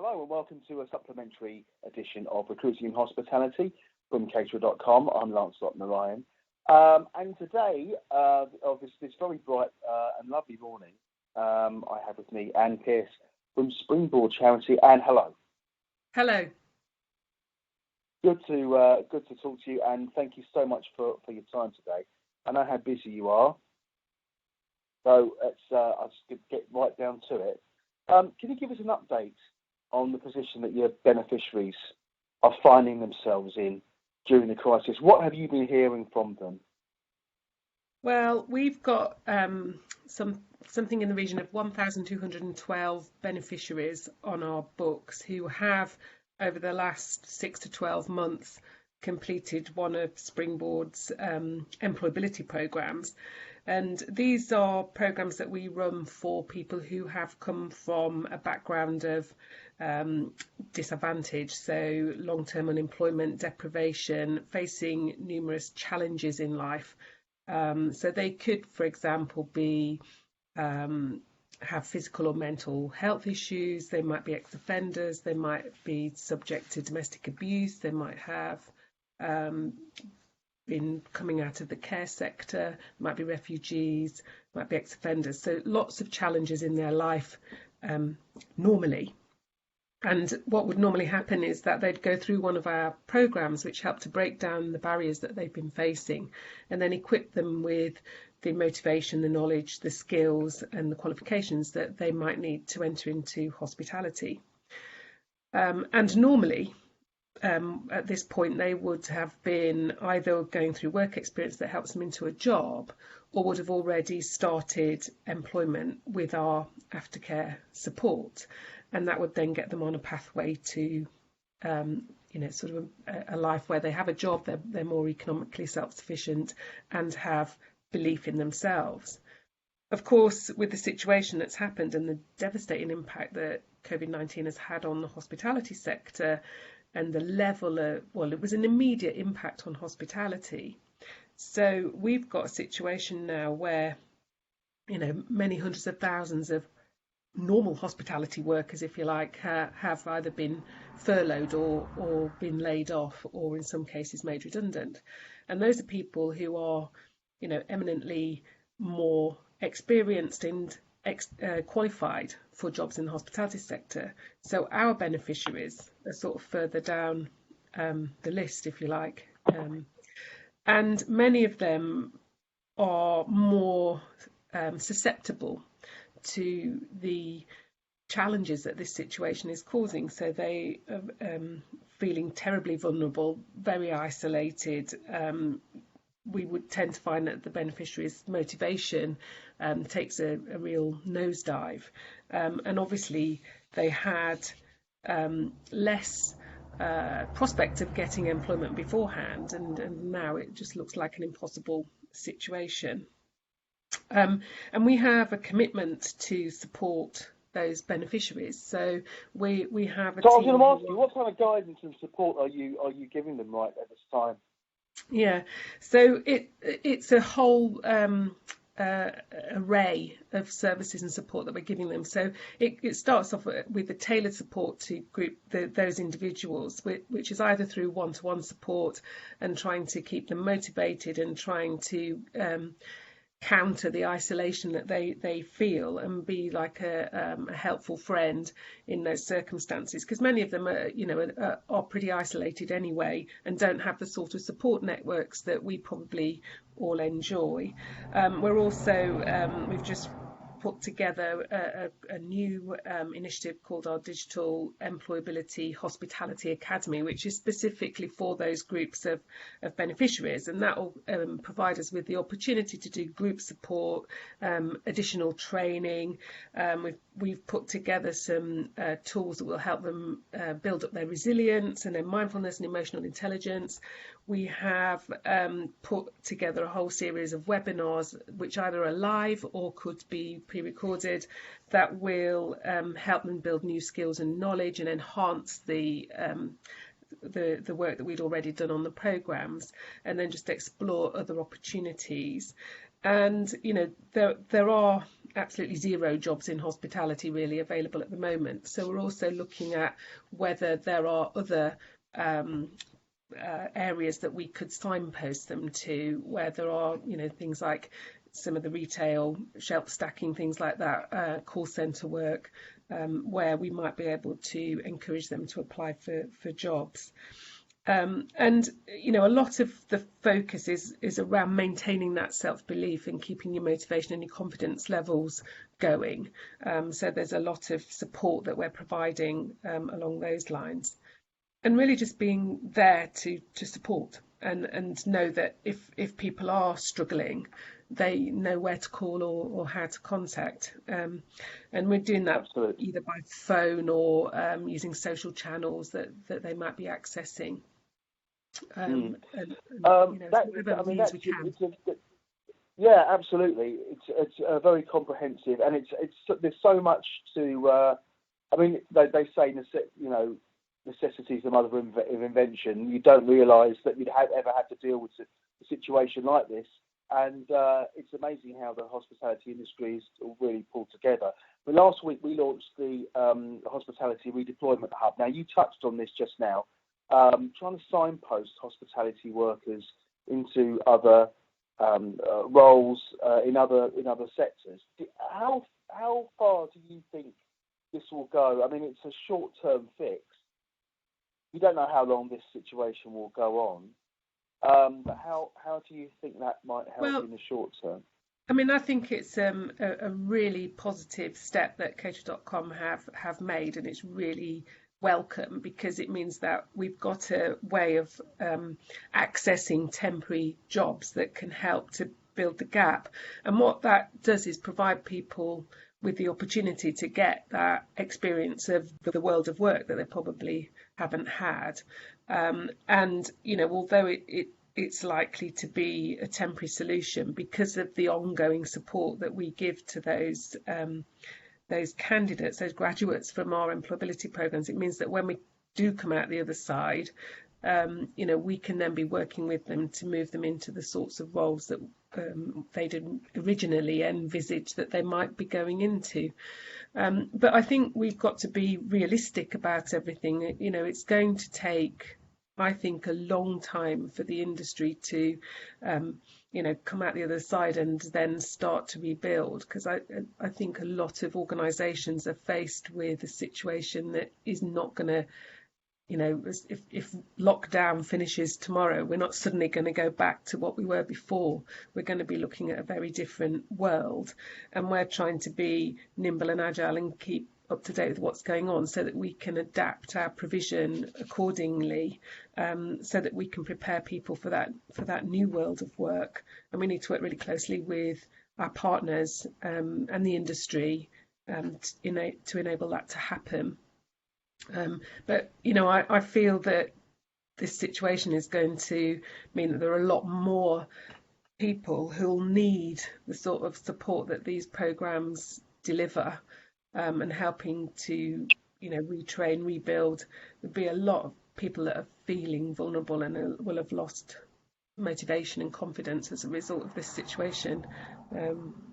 Hello and welcome to a supplementary edition of Recruiting in Hospitality from Caterer.com. I'm Lancelot Narayan. And today, of this very bright and lovely morning, I have with me Anne Pearce from Springboard Charity. Anne, hello. Hello. Good to talk to you, and thank you so much for your time today. I know how busy you are, so I'll just get right down to it. Can you give us an update on the position that your beneficiaries are finding themselves in during the crisis? What have you been hearing from them? Well, we've got something in the region of 1,212 beneficiaries on our books who have, over the last 6 to 12 months, completed one of Springboard's employability programs. And these are programs that we run for people who have come from a background of disadvantage, so long-term unemployment, deprivation, facing numerous challenges in life. So they could, for example, be have physical or mental health issues. They might be ex-offenders. They might be subject to domestic abuse. They might have been coming out of the care sector, might be refugees, might be ex-offenders. So lots of challenges in their life normally. And what would normally happen is that they'd go through one of our programs which help to break down the barriers that they've been facing and then equip them with the motivation, the knowledge, the skills and the qualifications that they might need to enter into hospitality. And normally, at this point, they would have been either going through work experience that helps them into a job or would have already started employment with our aftercare support. And that would then get them on a pathway to, sort of a life where they have a job, they're more economically self-sufficient and have belief in themselves. Of course, with the situation that's happened and the devastating impact that COVID-19 has had on the hospitality sector, and the level of, it was an immediate impact on hospitality. So we've got a situation now where, many hundreds of thousands of normal hospitality workers, if you like, have either been furloughed or been laid off or in some cases made redundant. And those are people who are, eminently more experienced and qualified for jobs in the hospitality sector. So our beneficiaries are sort of further down the list, if you like. And many of them are more susceptible to the challenges that this situation is causing. So they are feeling terribly vulnerable, very isolated. We would tend to find that the beneficiary's motivation takes a real nosedive. And obviously they had less prospect of getting employment beforehand, and now it just looks like an impossible situation. And we have a commitment to support those beneficiaries. So we have a team. So I was going to ask you, what kind of guidance and support are you giving them right at this time? Yeah, so it's a whole array of services and support that we're giving them. So it starts off with the tailored support to group those individuals, which is either through one-to-one support and trying to keep them motivated and trying to counter the isolation that they feel and be like a helpful friend in those circumstances, because many of them are pretty isolated anyway and don't have the sort of support networks that we probably all enjoy. We're also we've just put together a new initiative called our Digital Employability Hospitality Academy, which is specifically for those groups of beneficiaries, and that will provide us with the opportunity to do group support, additional training. We've put together some tools that will help them build up their resilience and their mindfulness and emotional intelligence. We have put together a whole series of webinars which either are live or could be pre-recorded that will help them build new skills and knowledge and enhance the work that we'd already done on the programs, and then just explore other opportunities. And there are absolutely zero jobs in hospitality really available at the moment. So we're also looking at whether there are other areas that we could signpost them to, where there are things like some of the retail shelf stacking, things like that, call centre work, where we might be able to encourage them to apply for jobs. And a lot of the focus is around maintaining that self-belief and keeping your motivation and your confidence levels going. So there's a lot of support that we're providing along those lines, and really just being there to support and know that if people are struggling, they know where to call or how to contact. And we're doing that Absolutely. either by phone or using social channels that they might be accessing. Yeah, absolutely. It's very comprehensive, and there's so much to. They say necessity is the mother of invention. You don't realise that you'd ever had to deal with a situation like this, and it's amazing how the hospitality industry is really pulled together. But last week we launched the Hospitality Redeployment Hub. Now, you touched on this just now, trying to signpost hospitality workers into other roles in other sectors. How far do you think this will go? I mean, it's a short-term fix. You don't know how long this situation will go on, but how do you think that might help in the short term? I mean, I think it's a really positive step that Caterer.com have made, and it's really welcome, because it means that we've got a way of accessing temporary jobs that can help to build the gap. And what that does is provide people with the opportunity to get that experience of the world of work that they probably haven't had. And although it's likely to be a temporary solution, because of the ongoing support that we give to those candidates, those graduates from our employability programs, it means that when we do come out the other side, we can then be working with them to move them into the sorts of roles that they didn't originally envisage that they might be going into. But I think we've got to be realistic about everything. It's going to take, I think, a long time for the industry to come out the other side and then start to rebuild, because I think a lot of organisations are faced with a situation that is not going to, if lockdown finishes tomorrow, we're not suddenly going to go back to what we were before. We're going to be looking at a very different world, and we're trying to be nimble and agile and keep up to date with what's going on, so that we can adapt our provision accordingly, so that we can prepare people for that new world of work. And we need to work really closely with our partners and the industry to enable that to happen. But I feel that this situation is going to mean that there are a lot more people who'll need the sort of support that these programs deliver, and helping to retrain, rebuild. There'll be a lot of people that are feeling vulnerable and will have lost motivation and confidence as a result of this situation,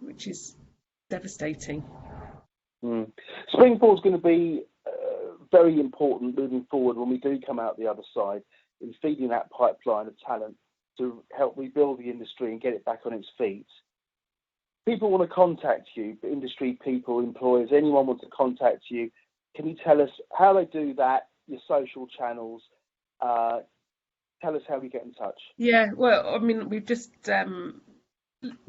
which is devastating. Springboard's going to be very important moving forward when we do come out the other side, in feeding that pipeline of talent to help rebuild the industry and get it back on its feet. People want to contact you, industry people, employers, anyone wants to contact you. Can you tell us how they do that, your social channels? Tell us how we get in touch. Yeah, well, I mean, we've just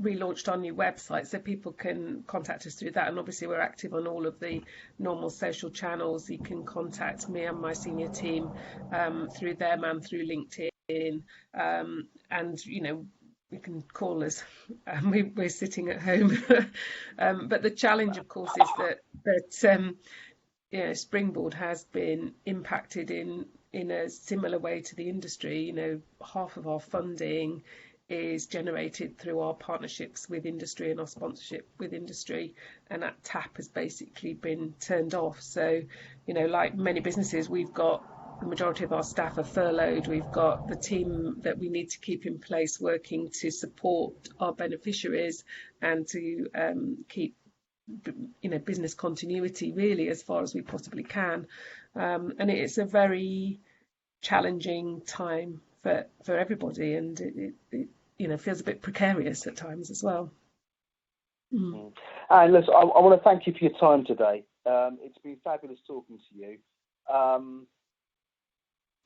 relaunched our new website, so people can contact us through that, and obviously we're active on all of the normal social channels. You can contact me and my senior team through them and through LinkedIn, and you can call us. We're sitting at home, but the challenge, of course, is that Springboard has been impacted in a similar way to the industry. Half of our funding is generated through our partnerships with industry and our sponsorship with industry, and that tap has basically been turned off. So, like many businesses, we've got the majority of our staff are furloughed. We've got the team that we need to keep in place working to support our beneficiaries and to keep business continuity really as far as we possibly can. And it's a very challenging time for everybody, and it feels a bit precarious at times as well. And listen, I want to thank you for your time today. It's been fabulous talking to you.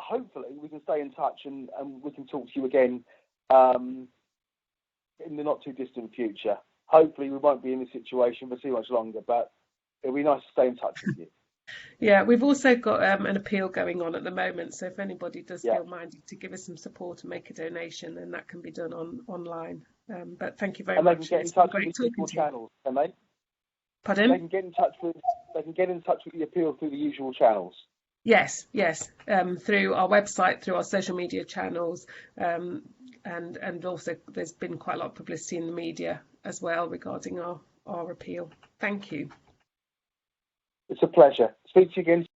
Hopefully we can stay in touch and we can talk to you again in the not too distant future. Hopefully we won't be in this situation for too much longer, but it'll be nice to stay in touch with you. Yeah, we've also got an appeal going on at the moment, so if anybody does feel minded to give us some support and make a donation, then that can be done online. But thank you very much. And they can get in touch with the usual channels, can they? Pardon? They can get in touch with the appeal through the usual channels. Yes, through our website, through our social media channels, and also there's been quite a lot of publicity in the media as well regarding our appeal. Thank you. It's a pleasure. Speak to you again